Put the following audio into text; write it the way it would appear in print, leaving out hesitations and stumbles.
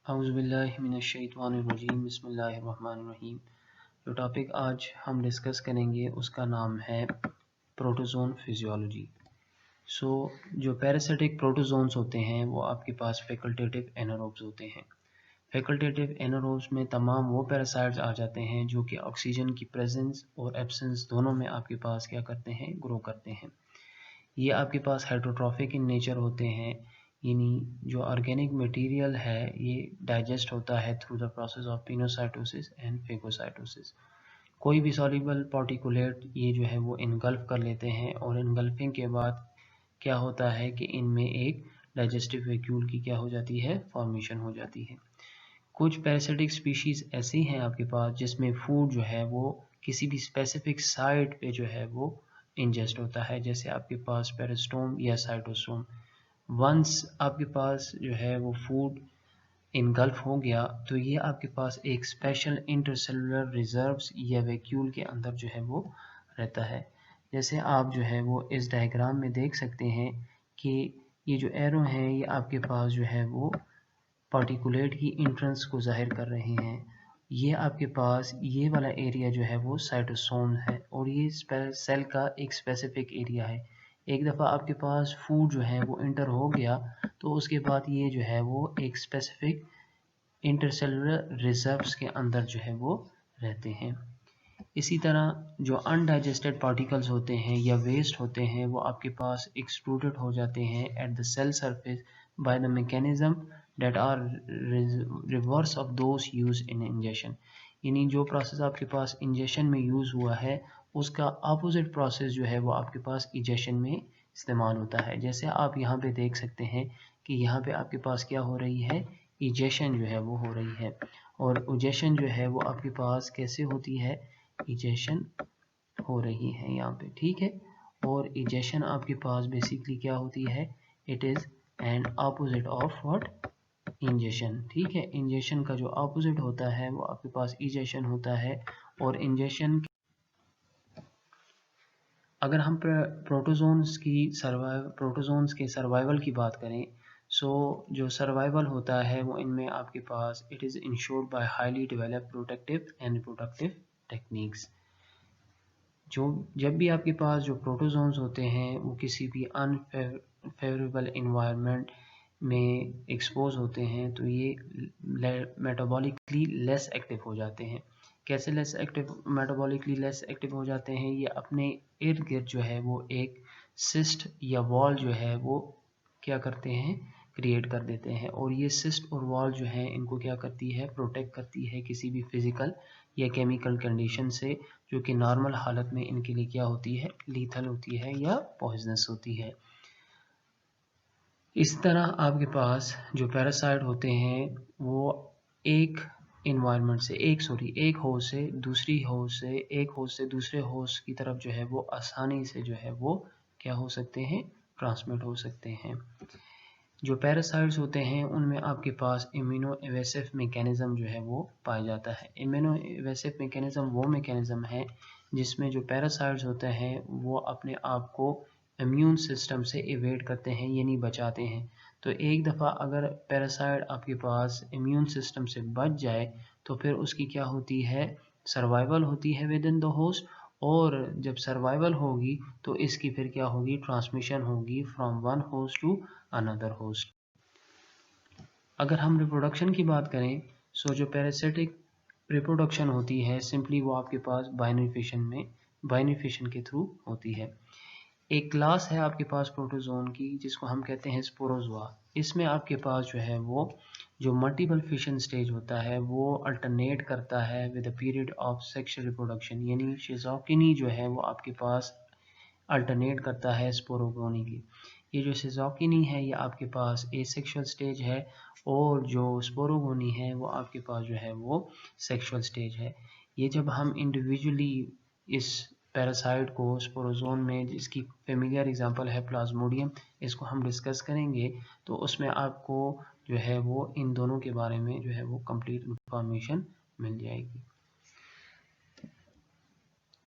औज़ुबिल्लाहिमिनश्शैतानिर्रजीम बिस्मिल्लाहिर्रहमानिर्रहीम। जो टॉपिक आज हम डिस्कस करेंगे उसका नाम है प्रोटोज़ोन फिजियोलॉजी। जो पैरासिटिक प्रोटोज़ोन्स होते हैं वो आपके पास फैकल्टेटिव एनारोब्स होते हैं। फैकल्टेटिव एनारोब्स में तमाम वो पैरासाइट्स आ जाते हैं जो कि ऑक्सीजन की प्रेजेंस और एब्सेंस दोनों में आपके पास क्या करते हैं, ग्रो करते हैं। ये आपके पास हेटरोट्रॉफिक इन नेचर होते हैं, यानी जो ऑर्गेनिक मटेरियल है ये डाइजेस्ट होता है through the process of pinocytosis and phagocytosis. कोई भी सॉल्युबल पार्टिकुलेट ये जो है वो इनगल्फ कर लेते हैं और इनगल्फिंग के बाद क्या होता है कि इनमें एक डाइजेस्टिव वैक्यूल की क्या हो जाती है, फॉर्मेशन हो जाती है। कुछ पैरासिटिक स्पीशीज़ ऐसी हैं आपके पास जिसमें फूड जो है वो किसी भी स्पेसिफिक साइट पे जो है वो इंजेस्ट होता है, जैसे आपके पास पेरिस्टोम या साइटोसोम। वंस आपके पास जो है वो फूड इनगल्फ हो गया तो ये आपके पास एक स्पेशल इंटरसेलुलर रिजर्व्स या वैक्यूल के अंदर जो है वो रहता है। जैसे आप जो है वो इस डायग्राम में देख सकते हैं कि ये जो एरो हैं ये आपके पास जो है वो पार्टिकुलेट की इंट्रेंस को जाहिर कर रहे हैं। ये आपके पास ये वाला एरिया जो है वो साइटोसोम है और ये सेल का एक स्पेसिफिक एरिया है। एक दफ़ा आपके पास फूड जो है वो इंटर हो गया तो उसके बाद ये जो है वो एक स्पेसिफिक इंटरसेलुलर रिजर्व्स के अंदर जो है वो रहते हैं। इसी तरह जो अनडाइजेस्टेड पार्टिकल्स होते हैं या वेस्ट होते हैं वो आपके पास एक्सट्रूडेड हो जाते हैं at the cell surface by the mechanism that are reverse of those used in ingestion। यानी जो प्रोसेस आपके पास इंजेशन में यूज़ हुआ है उसका अपोजिट प्रोसेस जो है वो आपके पास इजेशन में इस्तेमाल होता है। जैसे आप यहाँ पे देख सकते हैं कि यहाँ पे आपके पास क्या हो रही है, इजेशन जो है वो हो रही है। और इजेशन जो है वो आपके पास कैसे होती है, इजेशन हो रही है यहाँ पे, ठीक है। और इजेशन आपके पास बेसिकली क्या होती है, it is and opposite of what, ingestion, ठीक है। इंजेशन का जो अपोजिट होता है वो आपके पास इजेशन होता है। और इंजेशन अगर हम प्रोटोजोन्स के सर्वाइवल की बात करें, जो सर्वाइवल होता है वो इनमें आपके पास it is insured by highly developed protective and reproductive techniques. जब भी आपके पास जो प्रोटोजोन्स होते हैं वो किसी भी अनफेवरेबल इन्वायरमेंट में एक्सपोज होते हैं तो ये मेटाबॉलिकली लेस एक्टिव हो जाते हैं। कैसे मेटाबॉलिकली लेस एक्टिव हो जाते हैं, ये अपने इर्द गिर्द जो है वो एक सिस्ट या वॉल जो है वो क्या करते हैं, क्रिएट कर देते हैं। और ये सिस्ट और वॉल जो है इनको क्या करती है, प्रोटेक्ट करती है किसी भी फिजिकल या केमिकल कंडीशन से जो कि नॉर्मल हालत में इनके लिए क्या होती है, लीथल होती है या पॉइजनस होती है। इस तरह आपके पास जो पैरासाइट होते हैं वो एक इन्वायरमेंट से एक होस्ट से दूसरे होस्ट की तरफ जो है वो आसानी से जो है वो क्या हो सकते हैं, ट्रांसमिट हो सकते हैं। जो पैरासाइट्स होते हैं उनमें आपके पास इम्यूनो एवेसिव मैकेनिज्म जो है वो पाया जाता है। इम्यूनो एवेसिव मैकेनिज्म वो मैकेनिज्म है जिसमें जो पैरासाइट्स होते हैं वो अपने आप को इम्यून सिस्टम से इवेड करते हैं, यानी बचाते हैं। तो एक दफ़ा अगर पैरासाइट आपके पास इम्यून सिस्टम से बच जाए तो फिर उसकी क्या होती है, सर्वाइवल होती है विद इन द होस्ट। और जब सर्वाइवल होगी तो इसकी फिर क्या होगी, ट्रांसमिशन होगी from one host to another host. अगर हम रिप्रोडक्शन की बात करें, जो पैरासिटिक रिप्रोडक्शन होती है सिंपली वो आपके पास बाइनरी फिशन के थ्रू होती है। एक क्लास है आपके पास प्रोटोजोन की जिसको हम कहते हैं स्पोरोजोआ। इसमें आपके पास जो है वो जो मल्टीपल फिशन स्टेज होता है वो अल्टरनेट करता है with a period of sexual reproduction, यानी शिज़ोकिनी जो है वो आपके पास अल्टरनेट करता है स्पोरोगोनी की। ये जो शिज़ोकिनी है ये आपके पास एसेक्सुअल स्टेज है और जो स्पोरोगोनी है वो आपके पास जो है वो सेक्सुअल स्टेज है। ये जब हम इंडिविजुअली इस पैरासाइट को स्पोरोजोन में, जिसकी फेमिलियर एग्जांपल है प्लाज्मोडियम, इसको हम डिस्कस करेंगे तो उसमें आपको जो है वो इन दोनों के बारे में जो है वो कंप्लीट इंफॉर्मेशन मिल जाएगी।